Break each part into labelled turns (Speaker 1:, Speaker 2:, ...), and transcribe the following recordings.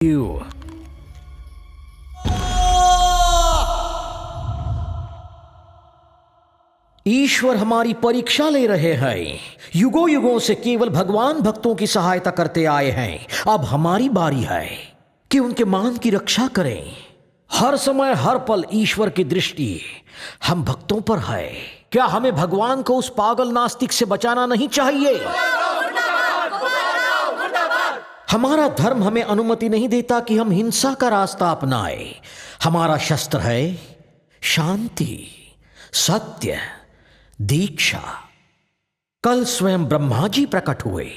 Speaker 1: you. ईश्वर हमारी परीक्षा ले रहे हैं। युगों युगों से केवल भगवान भक्तों की सहायता करते आए हैं। अब हमारी बारी है कि उनके मान की रक्षा करें। हर समय हर पल ईश्वर की दृष्टि हम भक्तों पर है। क्या हमें भगवान को उस पागल नास्तिक से बचाना नहीं चाहिए? हमारा धर्म हमें अनुमति नहीं देता कि हम हिंसा का रास्ता अपनाएं। हमारा शस्त्र है शांति, सत्य, दीक्षा। कल स्वयं ब्रह्मा जी प्रकट हुए।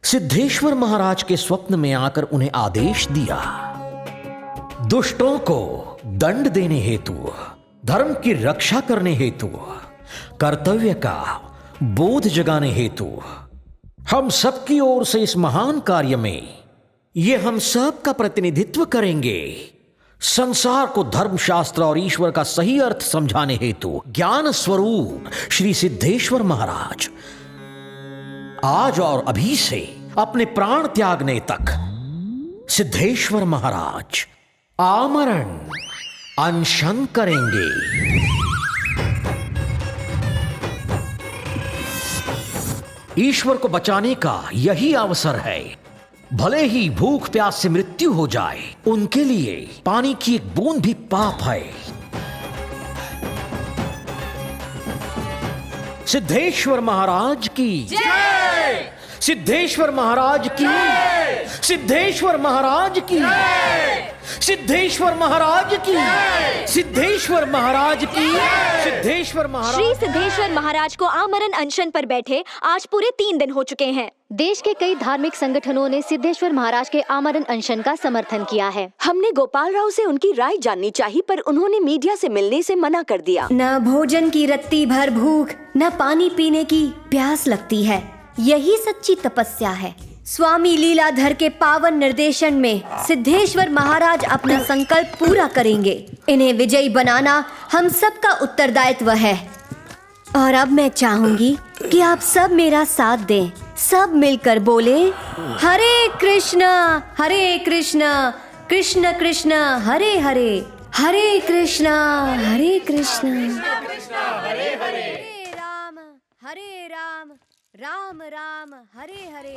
Speaker 1: सिद्धेश्वर महाराज के स्वप्न में आकर उन्हें आदेश दिया, दुष्टों को दंड देने हेतु, धर्म की रक्षा करने हेतु, कर्तव्य का बोध जगाने हेतु हम सबकी ओर से इस महान कार्य में ये हम सब का प्रतिनिधित्व करेंगे। संसार को धर्मशास्त्र और ईश्वर का सही अर्थ समझाने हेतु ज्ञान स्वरूप श्री सिद्धेश्वर महाराज आज और अभी से अपने प्राण त्यागने तक सिद्धेश्वर महाराज आमरण अनशन करेंगे। ईश्वर को बचाने का यही अवसर है। भले ही भूख प्यास से मृत्यु हो जाए, उनके लिए पानी की एक बूंद भी पाप है। सिद्धेश्वर महाराज की जय! सिद्धेश्वर महाराज की जय! सिद्धेश्वर महाराज की जय! सिद्धेश्वर महाराज की जय! सिद्धेश्वर महाराज की जय! सिद्धेश्वर महाराज।
Speaker 2: श्री सिद्धेश्वर महाराज को आमरण अनशन पर बैठे आज पूरे 3 दिन हो चुके हैं। देश के कई धार्मिक संगठनों ने सिद्धेश्वर महाराज के आमरण अनशन का समर्थन किया है।
Speaker 3: हमने गोपाल राव से उनकी राय जाननी चाहिए, पर उन्होंने मीडिया से मिलने से मना कर दिया।
Speaker 4: न भोजन की रत्ती भर भूख, न पानी पीने की प्यास लगती है। यही सच्ची तपस्या है। स्वामी लीलाधर के पावन निर्देशन में सिद्धेश्वर महाराज अपना संकल्प पूरा करेंगे। इन्हें विजयी बनाना हम सबका उत्तरदायित्व है। और अब मैं चाहूंगी कि आप सब मेरा साथ दें। सब मिलकर बोले, हरे कृष्णा कृष्ण कृष्ण हरे हरे, हरे कृष्णा हरे राम राम राम हरे हरे।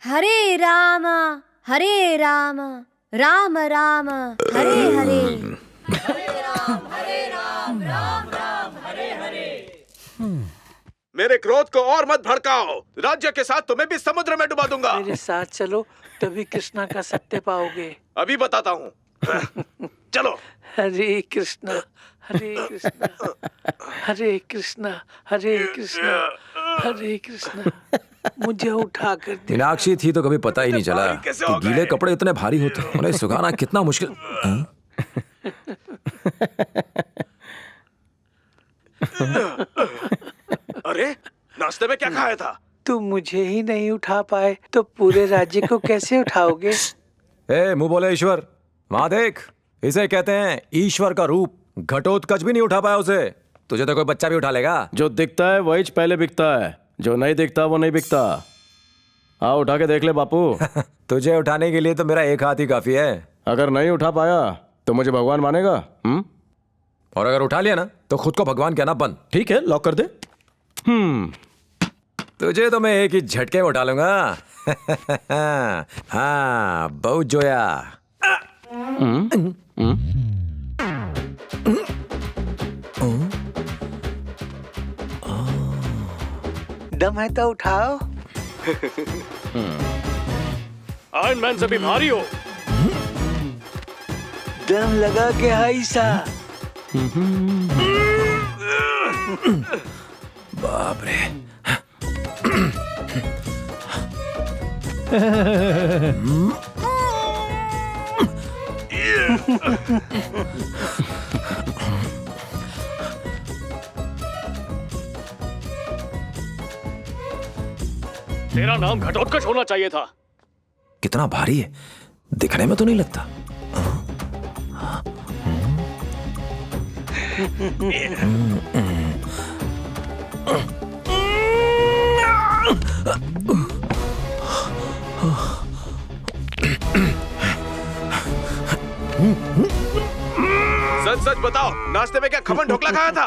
Speaker 4: हरे राम राम राम हरे हरे।
Speaker 5: मेरे क्रोध को और मत भड़काओ। राज्य के साथ तुम्हें भी समुद्र में डुबा दूंगा।
Speaker 6: मेरे साथ चलो, तभी कृष्णा का सत्य पाओगे।
Speaker 5: अभी बताता हूँ। चलो।
Speaker 6: हरे कृष्णा हरे कृष्णा हरे कृष्णा हरे कृष्णा हरे कृष्णा। मुझे उठा कर दे।
Speaker 7: मीनाक्षी थी तो कभी पता ही नहीं चला कि गीले कपड़े इतने भारी होते हैं। उन्हें सुखाना कितना मुश्किल।
Speaker 5: अरे नाश्ते में क्या खाया था?
Speaker 6: तुम मुझे ही नहीं उठा पाए तो पूरे राज्य को कैसे उठाओगे?
Speaker 7: ए मुंह बोले ईश्वर, वहां देख। इसे कहते हैं ईश्वर का रूप। घटोत्कच भी नहीं उठा पाया उसे। तुझे तो कोई बच्चा भी उठा लेगा।
Speaker 8: जो दिखता है वही पहले बिकता है, जो नहीं दिखता वो नहीं बिकता। आओ उठा के देख ले बापू।
Speaker 7: तुझे उठाने के लिए तो मेरा एक हाथ ही काफी है।
Speaker 8: अगर नहीं उठा पाया तो मुझे भगवान मानेगा?
Speaker 7: और अगर उठा लिया ना तो खुद को भगवान कहना बंद।
Speaker 8: ठीक है, लॉक कर दे।
Speaker 7: तुझे तो मैं एक ही झटके में उठा लूंगा। हाँ बहुत जोया।
Speaker 6: दम है तो उठाओ।
Speaker 5: आयरन मैन से भी भारी हो।
Speaker 6: दम लगा के हाइसा।
Speaker 7: बाप रे।
Speaker 5: तेरा नाम घटोत्कच होना चाहिए था।
Speaker 7: कितना भारी है। दिखने में तो नहीं लगता।
Speaker 5: सच सच बताओ, नाश्ते में क्या खमन ढोकला खाया था?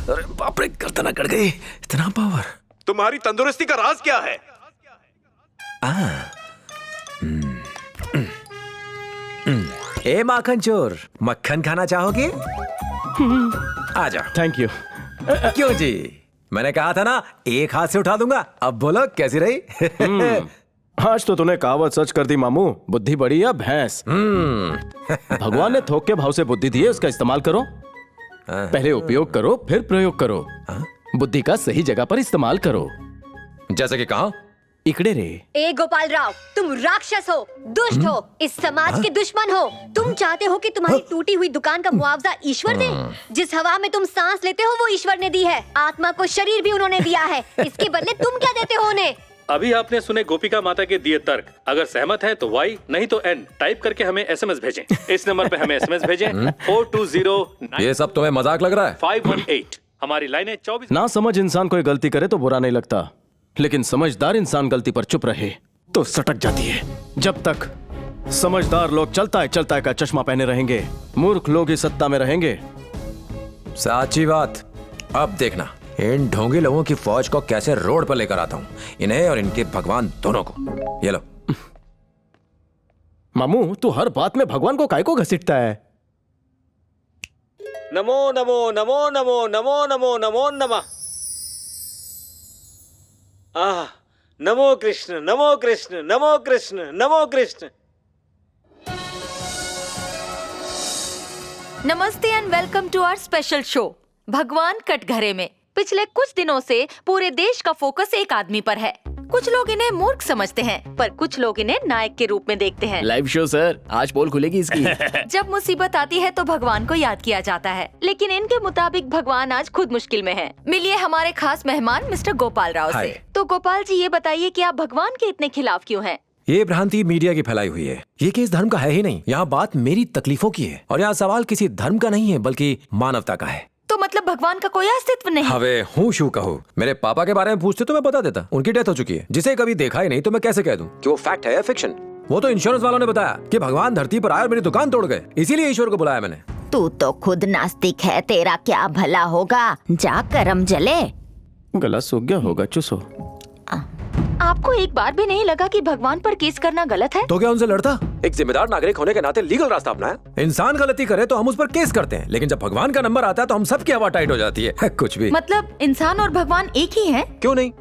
Speaker 7: अरे बाप रे, गर्दन अकड़ गई। इतना पावर।
Speaker 5: तुम्हारी तंदुरुस्ती का राज क्या है?
Speaker 7: ए माखन चोर, मक्खन खाना चाहोगे? आ जाओ।
Speaker 8: Thank you.
Speaker 7: क्यों जी, मैंने कहा था ना एक हाथ से उठा दूंगा। अब बोलो कैसी रही?
Speaker 8: आज तो तूने कहावत सच कर दी मामू, बुद्धि बड़ी या भैंस। भगवान ने थोक के भाव से बुद्धि दी है, उसका इस्तेमाल करो। पहले उपयोग करो, फिर प्रयोग करो। बुद्धि का सही जगह पर इस्तेमाल करो।
Speaker 7: जैसे कि कहा,
Speaker 8: इकड़े रे।
Speaker 4: ए गोपाल राव, तुम राक्षस हो, दुष्ट हो, इस समाज के दुश्मन हो। तुम चाहते हो कि तुम्हारी टूटी हुई दुकान का मुआवजा ईश्वर दे? जिस हवा में तुम सांस लेते हो वो ईश्वर ने दी है। आत्मा को शरीर भी उन्होंने दिया है, इसके बदले तुम क्या देते हो उन्हें?
Speaker 9: अभी आपने सुने गोपिका माता के दिए तर्क। अगर सहमत हैं तो Y नहीं तो N टाइप करके हमें SMS भेजें। इस नंबर पे हमें SMS भेजें 4209518।
Speaker 7: ये सब तुम्हें मजाक लग रहा है?
Speaker 9: हमारी लाइनें 24।
Speaker 8: ना समझ इंसान कोई गलती करे तो बुरा नहीं लगता, लेकिन समझदार इंसान गलती पर चुप रहे तो सटक जाती है। जब तक समझदार लोग चलता है का चश्मा पहने रहेंगे, मूर्ख लोग ही सत्ता में रहेंगे।
Speaker 7: सच्ची बात। अब देखना इन ढोंगी लोगों की फौज को कैसे रोड पर लेकर आता हूं, इन्हें और इनके भगवान दोनों को। ये लो।
Speaker 8: मामू, तू हर बात में भगवान को काहे को घसीटता है?
Speaker 6: नमो नमो नमो नमो नमो नमो नमो नमः। आह, नमो कृष्ण नमो कृष्ण नमो कृष्ण नमो कृष्ण।
Speaker 10: नमस्ते and welcome to our special show भगवान कटघरे में। पिछले कुछ दिनों से पूरे देश का फोकस एक आदमी पर है। कुछ लोग इन्हें मूर्ख समझते हैं, पर कुछ लोग इन्हें नायक के रूप में देखते हैं।
Speaker 8: लाइव शो सर, आज पोल खुलेगी इसकी।
Speaker 10: जब मुसीबत आती है तो भगवान को याद किया जाता है, लेकिन इनके मुताबिक भगवान आज खुद मुश्किल में है। मिलिए हमारे खास मेहमान मिस्टर गोपाल राव से। तो गोपाल जी, ये बताइए कि आप भगवान के इतने खिलाफ क्यों हैं?
Speaker 7: ये भ्रांति मीडिया की फैलाई हुई है। ये केस धर्म का है ही नहीं। यहाँ बात मेरी तकलीफों की है, और यहाँ सवाल किसी धर्म का नहीं है बल्कि मानवता का है।
Speaker 10: तो मतलब भगवान का कोई अस्तित्व नहीं?
Speaker 7: हवे हूँ शू कहूँ। मेरे पापा के बारे में पूछते तो मैं बता देता, उनकी डेथ हो चुकी है। जिसे कभी देखा ही नहीं तो मैं कैसे कह दूं कि वो फैक्ट है या फिक्शन? वो तो इंश्योरेंस वालों ने बताया कि भगवान धरती पर आए और मेरी दुकान तोड़ गए, इसीलिए ईश्वर को बुलाया मैंने।
Speaker 11: तू तो खुद नास्तिक है, तेरा क्या भला होगा? जा करम जले।
Speaker 8: गला सूख गया होगा, चुसो।
Speaker 10: आपको एक बार भी नहीं लगा कि भगवान पर केस करना गलत है?
Speaker 7: तो क्या उनसे लड़ता? एक जिम्मेदार नागरिक होने के नाते लीगल रास्ता अपनाया। इंसान गलती करे तो हम उस पर केस करते हैं, लेकिन जब भगवान का नंबर आता है तो हम सबकी हवा टाइट हो जाती है। कुछ भी।
Speaker 10: मतलब इंसान और भगवान एक ही हैं?
Speaker 7: क्यों नहीं?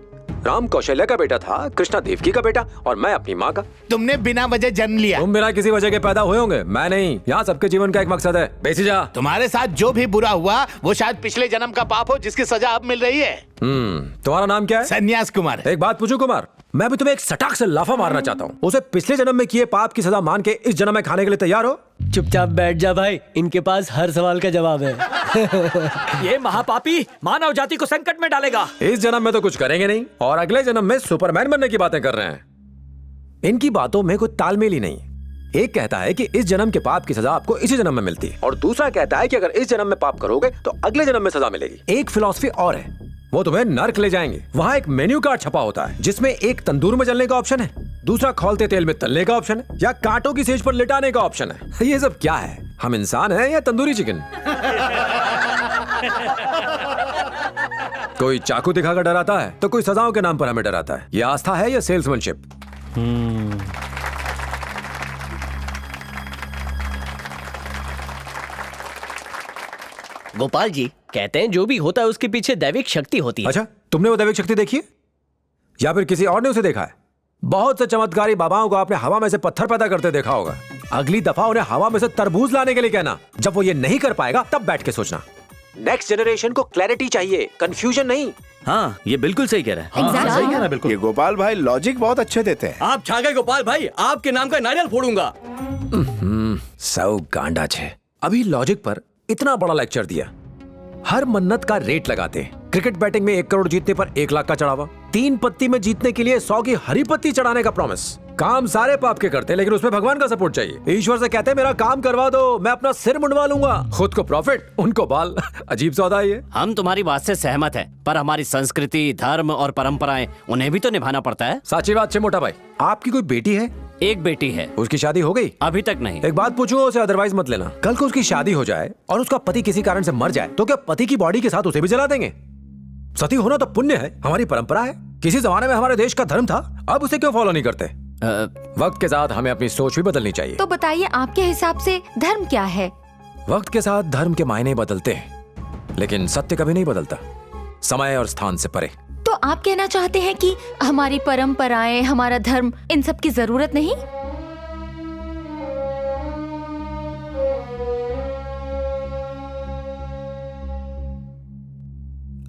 Speaker 7: राम कौशल्या का बेटा था, कृष्णा देवकी का बेटा, और मैं अपनी माँ का।
Speaker 12: तुमने बिना वजह जन्म लिया।
Speaker 7: तुम बिना किसी वजह के पैदा हुए होंगे, मैं नहीं। यहाँ सबके जीवन का एक मकसद है। बेसी जा।
Speaker 12: तुम्हारे साथ जो भी बुरा हुआ वो शायद पिछले जन्म का पाप हो, जिसकी सजा अब मिल रही है।
Speaker 7: तुम्हारा नाम क्या है?
Speaker 12: सन्यास कुमार।
Speaker 7: एक बात पूछूं कुमार, मैं भी तुम्हें एक सटाक से लाफा मारना चाहता हूँ। उसे पिछले जन्म में किए पाप की सजा मान के इस जन्म में खाने के लिए तैयार हो?
Speaker 13: चुपचाप बैठ जा भाई, इनके पास हर सवाल का जवाब है।
Speaker 1: ये महापापी मानव जाति को संकट में डालेगा।
Speaker 7: इस जन्म में तो कुछ करेंगे नहीं, और अगले जन्म में सुपरमैन बनने की बातें कर रहे हैं। इनकी बातों में कोई तालमेल ही नहीं। एक कहता है कि इस जन्म के पाप की सजा आपको इसी जन्म में मिलती है, और दूसरा कहता है कि अगर इस जन्म में पाप करोगे तो अगले जन्म में सजा मिलेगी। एक फिलॉसफी और है, वो तुम्हें नर्क ले जाएंगे। वहाँ एक मेन्यू कार्ड छपा होता है जिसमें एक तंदूर में जलने का ऑप्शन है, दूसरा खौलते तेल में तलने का ऑप्शन है, या कांटों की सेज पर लिटाने का ऑप्शन है। ये सब क्या है? हम इंसान हैं या तंदूरी चिकन? कोई चाकू दिखाकर डराता है तो कोई सजाओं के नाम पर हमें डराता है। ये आस्था है या सेल्समैनशिप?
Speaker 13: गोपाल जी कहते हैं जो भी होता है उसके पीछे दैविक शक्ति होती है।
Speaker 7: अच्छा, तुमने वो दैविक शक्ति देखी है या फिर किसी और ने उसे देखा है? बहुत से चमत्कारी बाबाओं को आपने हवा में से पत्थर पैदा करते देखा होगा। अगली दफा उन्हें हवा में से तरबूज लाने के लिए कहना। जब वो ये नहीं कर पाएगा तब बैठ के सोचना। नेक्स्ट जनरेशन को क्लैरिटी चाहिए, कंफ्यूजन नहीं।
Speaker 13: हाँ, ये बिल्कुल सही कह रहे हैं।
Speaker 12: हाँ, सही कह रहा है बिल्कुल। ये गोपाल भाई लॉजिक बहुत अच्छे देते हैं।
Speaker 13: आप छा गए गोपाल भाई, आपके नाम का नारियल फोड़ूंगा।
Speaker 7: सौ गांडा छे। अभी लॉजिक पर इतना बड़ा लेक्चर दिया। हर मन्नत का रेट लगाते हैं। क्रिकेट बैटिंग में 1 करोड़ जीतने पर 1 लाख का चढ़ावा, 3 पत्ती में जीतने के लिए 100 की हरी पत्ती चढ़ाने का प्रॉमिस। काम सारे पाप के करते हैं, लेकिन उसमें भगवान का सपोर्ट चाहिए। ईश्वर से कहते हैं मेरा काम करवा दो, मैं अपना सिर मुंडवा लूंगा। खुद को प्रॉफिट, उनको बाल। अजीब सौदा है ये।
Speaker 14: हम तुम्हारी बात से सहमत हैं, पर हमारी संस्कृति, धर्म और परंपराएं, उन्हें भी तो निभाना पड़ता है।
Speaker 7: साची बात है मोटा भाई। आपकी कोई बेटी है?
Speaker 14: एक बेटी है।
Speaker 7: उसकी शादी हो गई?
Speaker 14: अभी तक नहीं।
Speaker 7: एक बात पूछूंगा उसे, अदरवाइज मत लेना। कल को उसकी शादी हो जाए और उसका पति किसी कारण से मर जाए, तो क्या पति की बॉडी के साथ उसे भी जला देंगे? सती होना तो पुण्य है, हमारी परंपरा है। किसी जमाने में हमारे देश का धर्म था, अब उसे क्यों फॉलो नहीं करते? वक्त के साथ हमें अपनी सोच भी बदलनी चाहिए।
Speaker 10: तो बताइए आपके हिसाब से धर्म क्या है?
Speaker 7: वक्त के साथ धर्म के मायने बदलते हैं, लेकिन सत्य कभी नहीं बदलता, समय और स्थान से परे।
Speaker 10: तो आप कहना चाहते हैं कि हमारी परंपराएं, हमारा धर्म, इन सब की जरूरत नहीं?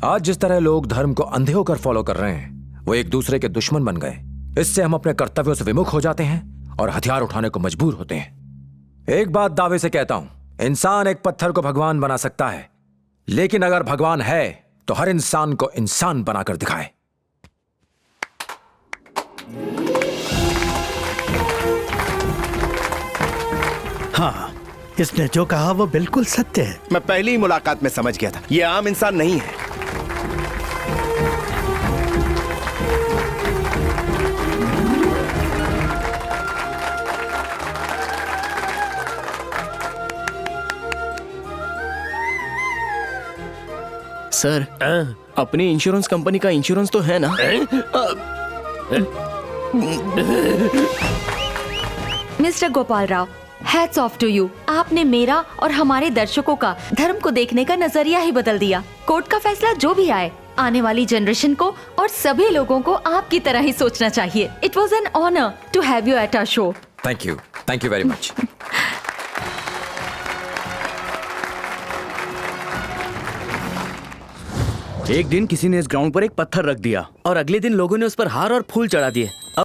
Speaker 7: आज जिस तरह लोग धर्म को अंधे होकर फॉलो कर रहे हैं, वो एक दूसरे के दुश्मन बन गए। इससे हम अपने कर्तव्यों से विमुख हो जाते हैं और हथियार उठाने को मजबूर होते हैं। एक बात दावे से कहता हूं, इंसान एक पत्थर को भगवान बना सकता है, लेकिन अगर भगवान है तो हर इंसान को इंसान बनाकर दिखाए।
Speaker 15: हाँ, इसने जो कहा वो बिल्कुल सत्य है।
Speaker 16: मैं पहली ही मुलाकात में समझ गया था, ये आम इंसान नहीं है।
Speaker 8: सर, अपनी इंश्योरेंस कंपनी का इंश्योरेंस तो है ना?
Speaker 10: Mister Gopal Rao, hats off to you. आपने मेरा और हमारे दर्शकों का धर्म को देखने का नजरिया ही बदल दिया। कोर्ट का फैसला जो भी आए, आने वाली जनरेशन को और सभी लोगों को आपकी तरह ही सोचना चाहिए। It was an honour to have you at our show.
Speaker 7: Thank you very much.
Speaker 8: एक दिन किसी ने इस ग्राउंड पर एक पत्थर रख दिया और अगले दिन लोगों ने उस पर हार और फूल चढ़ा दिए।